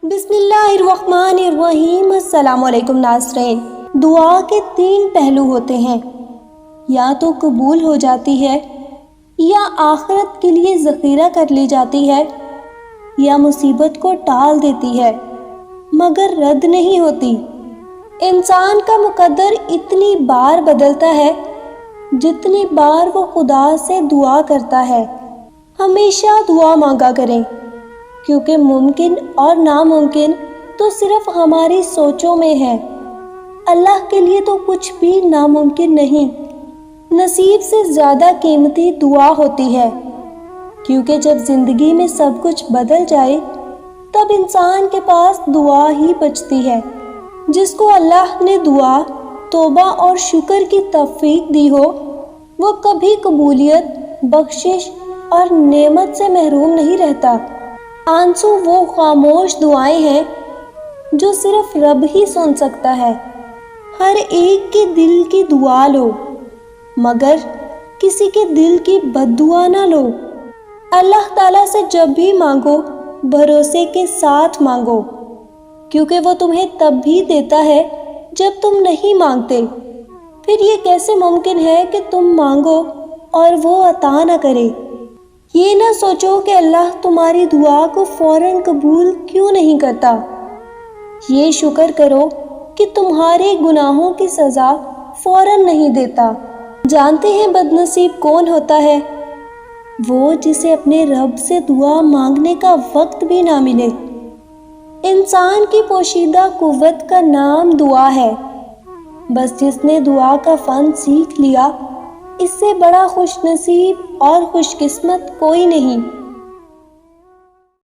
بسم اللہ الرحمن الرحیم۔ السلام علیکم ناظرین۔ دعا کے 3 پہلو ہوتے ہیں، یا تو قبول ہو جاتی ہے، یا آخرت کے لیے ذخیرہ کر لی جاتی ہے، یا مصیبت کو ٹال دیتی ہے مگر رد نہیں ہوتی۔ انسان کا مقدر اتنی بار بدلتا ہے جتنی بار وہ خدا سے دعا کرتا ہے۔ ہمیشہ دعا مانگا کریں، کیونکہ ممکن اور ناممکن تو صرف ہماری سوچوں میں ہے، اللہ کے لیے تو کچھ بھی ناممکن نہیں۔ نصیب سے زیادہ قیمتی دعا ہوتی ہے، کیونکہ جب زندگی میں سب کچھ بدل جائے تب انسان کے پاس دعا ہی بچتی ہے۔ جس کو اللہ نے دعا، توبہ اور شکر کی توفیق دی ہو، وہ کبھی قبولیت، بخشش اور نعمت سے محروم نہیں رہتا۔ آنسو وہ خاموش دعائیں ہیں جو صرف رب ہی سن سکتا ہے۔ ہر ایک کے دل کی دعا لو، مگر کسی کے دل کی بد دعا نہ لو۔ اللہ تعالیٰ سے جب بھی مانگو بھروسے کے ساتھ مانگو، کیونکہ وہ تمہیں تب بھی دیتا ہے جب تم نہیں مانگتے۔ پھر یہ کیسے ممکن ہے کہ تم مانگو اور وہ عطا نہ کرے؟ یہ نہ سوچو کہ اللہ تمہاری دعا کو فوراً قبول کیوں نہیں کرتا۔ یہ شکر کرو کہ تمہارے گناہوں کی سزا فوراً نہیں دیتا۔ جانتے ہیں بد نصیب کون ہوتا ہے؟ وہ جسے اپنے رب سے دعا مانگنے کا وقت بھی نہ ملے۔ انسان کی پوشیدہ قوت کا نام دعا ہے۔ بس جس نے دعا کا فن سیکھ لیا، اس سے بڑا خوش نصیب اور خوش قسمت کوئی نہیں۔